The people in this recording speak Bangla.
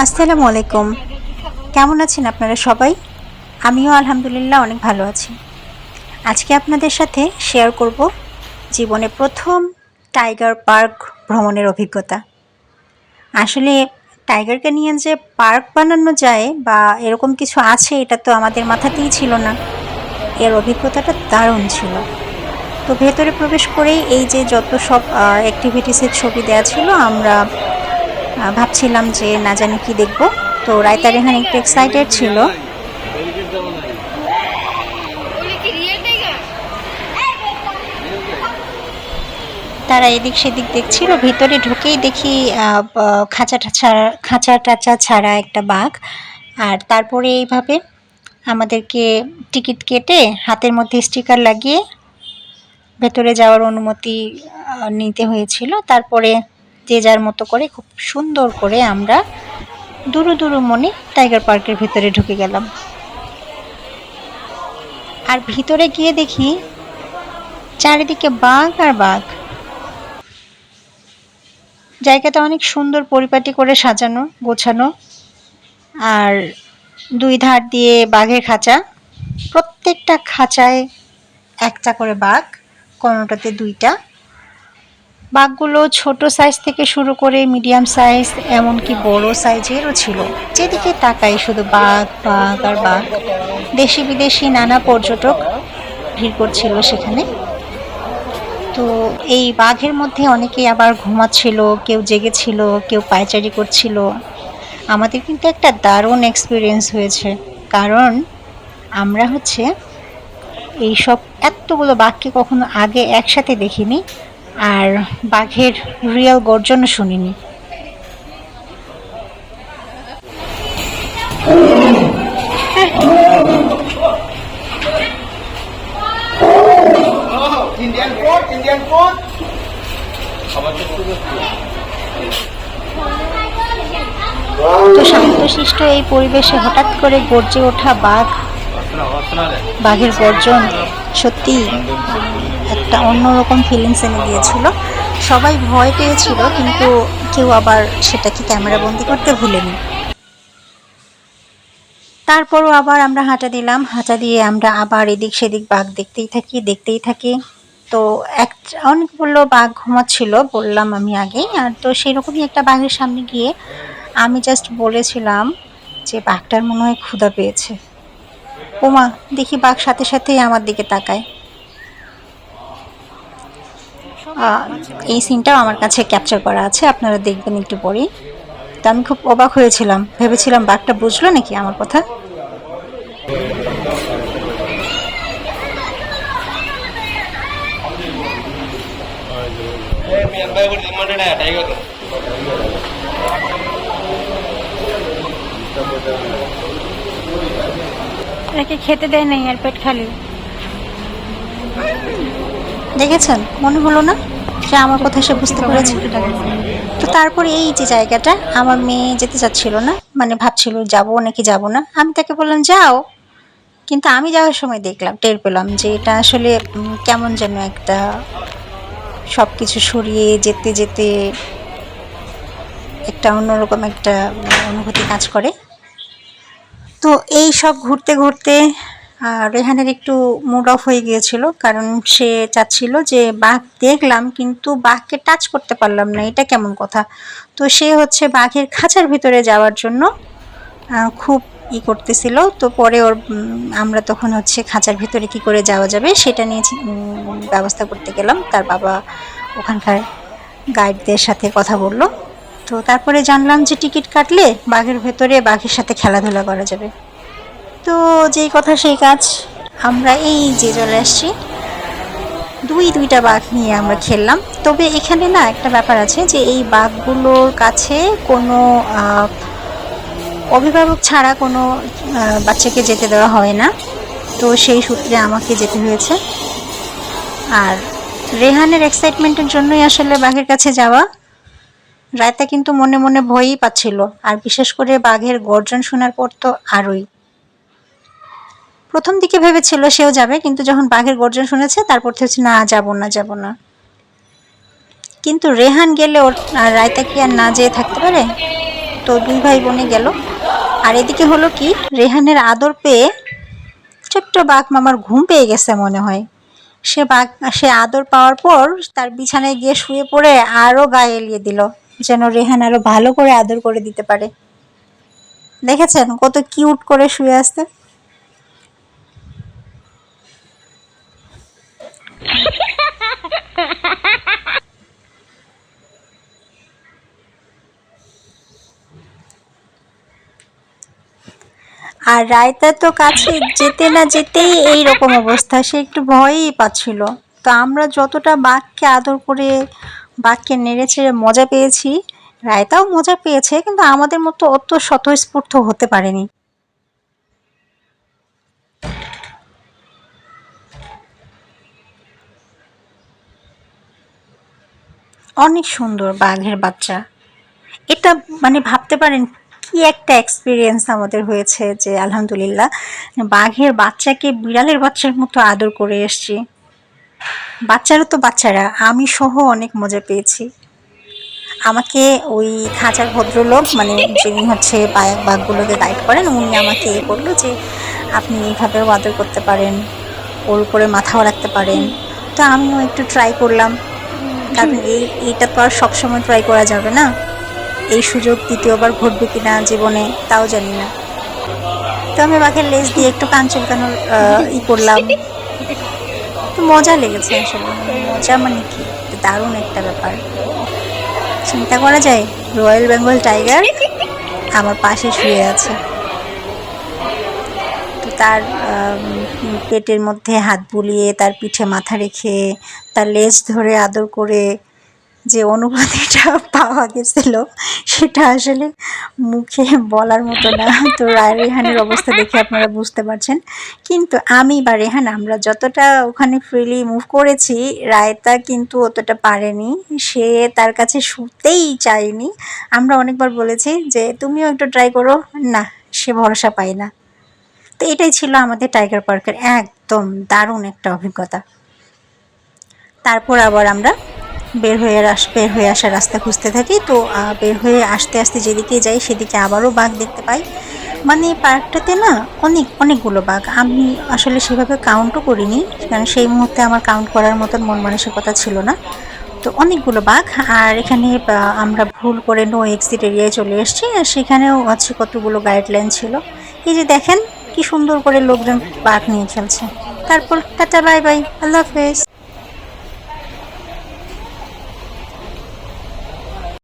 আসসালামু আলাইকুম। কেমন আছেন আপনারা সবাই? আমিও আলহামদুলিল্লাহ অনেক ভালো আছি। আজকে আপনাদের সাথে শেয়ার করব জীবনে ১ম টাইগার পার্ক ভ্রমণের অভিজ্ঞতা। আসলে টাইগারকে নিয়ে যে পার্ক বানানো যায় বা এরকম কিছু আছে এটা তো আমাদের মাথাতেই ছিল না। এর অভিজ্ঞতাটা দারুণ ছিল। তো ভেতরে প্রবেশ করেই এই যে যত সব অ্যাক্টিভিটিসের ছবি দেয়া ছিল আমরা ভাবছিলাম যে না জানি কি দেখব। তো রাইতা রেহান একটু এক্সাইটেড ছিল। তারা এদিক সেদিক দেখছিল, ভিতরে ঢুকেই দেখি খাঁচা টাচা ছাড়া একটা বাঘ। আর তারপরে এইভাবে আমাদেরকে টিকিট কেটে হাতের মধ্যে স্টিকার লাগিয়ে ভেতরে যাওয়ার অনুমতি নিতে হয়েছিল। তারপরে যে যার মতো করে খুব সুন্দর করে আমরা দুরু দুরু মনে টাইগার পার্কের ভিতরে ঢুকে গেলাম। আর ভিতরে গিয়ে দেখি চারিদিকে বাঘ আর বাঘ। জায়গাটা অনেক সুন্দর পরিপাটি করে সাজানো গোছানো। আর দুই ধার দিয়ে বাঘের খাঁচা, প্রত্যেকটা খাঁচায় একটা করে বাঘ, কোনোটাতে দুইটা। বাঘগুলো ছোট সাইজ থেকে শুরু করে মিডিয়াম সাইজ, এমনকি বড় সাইজেরও ছিল। যেদিকে তাকাই শুধু বাঘ বাঘ আর বাঘ। দেশি বিদেশি নানা পর্যটক ভিড় করছিল সেখানে। তো এই বাঘের মধ্যে অনেকেই আবার ঘুমাচ্ছিল, কেউ জেগেছিল, কেউ পায়চারি করছিল। আমাদের কিন্তু একটা দারুণ এক্সপিরিয়েন্স হয়েছে, কারণ আমরা এইসব এতগুলো বাঘকে কখনো আগে একসাথে দেখিনি, আর বাঘের রিয়েল গর্জনও শুনিনি। Indian food. তো শান্তশিষ্ট এই পরিবেশে হঠাৎ করে গর্জে ওঠা বাঘের গর্জন সত্যি একটা অন্যরকম ফিলিংস এনে দিয়েছিল। সবাই ভয় পেয়েছিল, কিন্তু কেউ আবার সেটাকে ক্যামেরা বন্দি করতে ভুলেনি। তারপরও আবার আমরা হাঁটা দিলাম, হাঁটা দিয়ে আমরা আবার এদিক সেদিক বাঘ দেখতেই থাকি। তো অনেকগুলো বাঘ ঘুমাচ্ছিল বললাম আমি আগেই। আর তো সেরকমই একটা বাঘের সামনে গিয়ে আমি জাস্ট বলেছিলাম যে বাঘটার মনে হয় ক্ষুধা পেয়েছে। ওমা, দেখি বাঘ সাথে সাথেই আমার দিকে তাকায়। এই সিনটাও আমার কাছে ক্যাপচার করা আছে, আপনারা দেখবেন একটু পরেই। তো আমি খুব অবাক হয়েছিলাম, ভেবেছিলাম বাঘটা বুঝলো নাকি আমার কথা। একে খেতে দেয় নাই, আর পেট খালি। দেখেছেন, মনে হলো না যে আমার কথা সে বুঝতে পেরেছে। তো তারপরে এই যে জায়গাটা, আমার মেয়ে যেতে চাচ্ছিল না, মানে ভাবছিল যাবো নাকি যাবো না। আমি তাকে বললাম যাও, কিন্তু আমি যাওয়ার সময় টের পেলাম যে এটা আসলে কেমন যেন একটা সব কিছু সরিয়ে যেতে যেতে একটা অন্যরকম একটা অনুভূতি কাজ করে। তো এই সব ঘুরতে ঘুরতে রেহানের একটু মুড অফ হয়ে গিয়েছিল, কারণ সে চাচ্ছিল যে বাঘ দেখলাম কিন্তু বাঘকে টাচ করতে পারলাম না, এটা কেমন কথা। তো সে বাঘের খাঁচার ভিতরে যাওয়ার জন্য খুব করতেছিল। তো পরে আমরা তখন খাঁচার ভিতরে কি করে যাওয়া যাবে সেটা নিয়ে ব্যবস্থা করতে গেলাম। তার বাবা ওখানকার গাইডদের সাথে কথা বলল। তো তারপরে জানলাম যে টিকিট কাটলে বাঘের ভেতরে বাঘের সাথে খেলাধুলা করা যাবে। তো যেই কথা সেই কাজ, আমরা এই যে চলে আসছি, দুইটা বাঘ নিয়ে আমরা খেললাম। তবে এখানে না একটা ব্যাপার আছে যে এই বাঘগুলোর কাছে কোনো অভিভাবক ছাড়া কোনো বাচ্চাকে যেতে দেওয়া হয় না। তো সেই সূত্রে আমাকে যেতে হয়েছে। আর রেহানের এক্সাইটমেন্টের জন্যই আসলে বাঘের কাছে যাওয়া। রায়তা কিন্তু মনে মনে ভয়ই পাচ্ছিল, আর বিশেষ করে বাঘের গর্জন শোনার পর তো আরোই। প্রথম দিকে ভেবেছিল সেও যাবে, কিন্তু যখন বাঘের গর্জন শুনেছে তারপর থেকে না যাব না। কিন্তু রেহান গেলে ওর রায়তা কি আর না যেয়ে থাকতে পারে? তো 2 ভাই বোনে গেল। আর এদিকে হলো কি, রেহানের আদর পেয়ে ছোট্ট বাঘ মামার ঘুম পেয়ে গেছে মনে হয়। সে আদর পাওয়ার পর তার বিছানায় গিয়ে শুয়ে পড়ে আরো গায়ে এলিয়ে দিল, যেন রেহান আরো ভালো করে আদর করে দিতে পারে। দেখেছেন কত কিউট করে শুয়ে আছে। আর রায়তা তো কাছে যেতে না যেতেই এই রকম অবস্থা, সে একটু ভয়ই পাচ্ছিল। তো আমরা যতটা বাঘকে আদর করে বাঘকে নেড়ে চেড়ে মজা পেয়েছি, রায়তাও মজা পেয়েছে, কিন্তু আমাদের মতো অত স্বতঃস্ফূর্ত হতে পারেনি। অনেক সুন্দর বাঘের বাচ্চা। এটা মানে ভাবতে পারেন কি একটা এক্সপিরিয়েন্স আমাদের হয়েছে, যে আলহামদুলিল্লাহ বাঘের বাচ্চাকে বিড়ালের বাচ্চার মতো আদর করে এসছি। বাচ্চারা তো বাচ্চারা, আমি সহ অনেক মজা পেয়েছি। আমাকে ওই খাঁচার ভদ্রলোক, মানে যিনি হচ্ছে বাঘগুলোকে গাইড করেন, উনি আমাকে করলো যে আপনি এইভাবেও আদর করতে পারেন, ওর উপরে মাথাও রাখতে পারেন। তো আমিও একটু ট্রাই করলাম, কারণ এইটা তো আর সবসময় ট্রাই করা যাবে না। এই সুযোগ দ্বিতীয়বার ঘটবে কিনা জীবনে তাও জানি না। তো আমি বাঘের লেজ দিয়ে একটু কান চুলকানোর করলাম। তো মজা লেগেছে আসলে। মজা মানে কি, দারুণ একটা ব্যাপার। চিন্তা করা যায় রয়্যাল বেঙ্গল টাইগার আমার পাশে শুয়ে আছে, তো তার পেটের মধ্যে হাত বুলিয়ে তার পিঠে মাথা রেখে তার লেজ ধরে আদর করে যে অনুভূতিটা পাওয়া গেছিল, সেটা আসলে মুখে বলার মতো না। তো রেহানের অবস্থা দেখে আপনারা বুঝতে পারছেন। কিন্তু আমি বা রেহান আমরা যতটা ওখানে ফ্রিলি মুভ করেছি, রায়তা কিন্তু অতটা পারেনি। সে তার কাছে শুতেই চায়নি। আমরা অনেকবার বলেছি যে তুমিও একটু ট্রাই করো, না, সে ভরসা পায় না। তো এটাই ছিল আমাদের টাইগার পার্কের একদম দারুণ একটা অভিজ্ঞতা। তারপর আবার আমরা বের হয়ে আসার রাস্তা খুঁজতে থাকি। তো বের হয়ে আসতে আসতে যেদিকে যাই সেদিকে আবারও বাঘ দেখতে পাই। মানে পার্কটাতে না অনেকগুলো বাঘ, আমি আসলে সেভাবে কাউন্টও করিনি, কারণ সেই মুহূর্তে আমার কাউন্ট করার মতন মন মানসিকতা ছিল না। তো অনেকগুলো বাঘ। আর এখানে আমরা ভুল করে নো এক্সিট এরিয়ায় চলে এসেছি, আর সেখানেও আছে কতগুলো গাইডলাইন ছিল। এই যে দেখেন কি সুন্দর করে লোকজন বাঘ নিয়ে খেলছে। তারপর টাটা বাই বাই, আল্লাহ হাফেজ।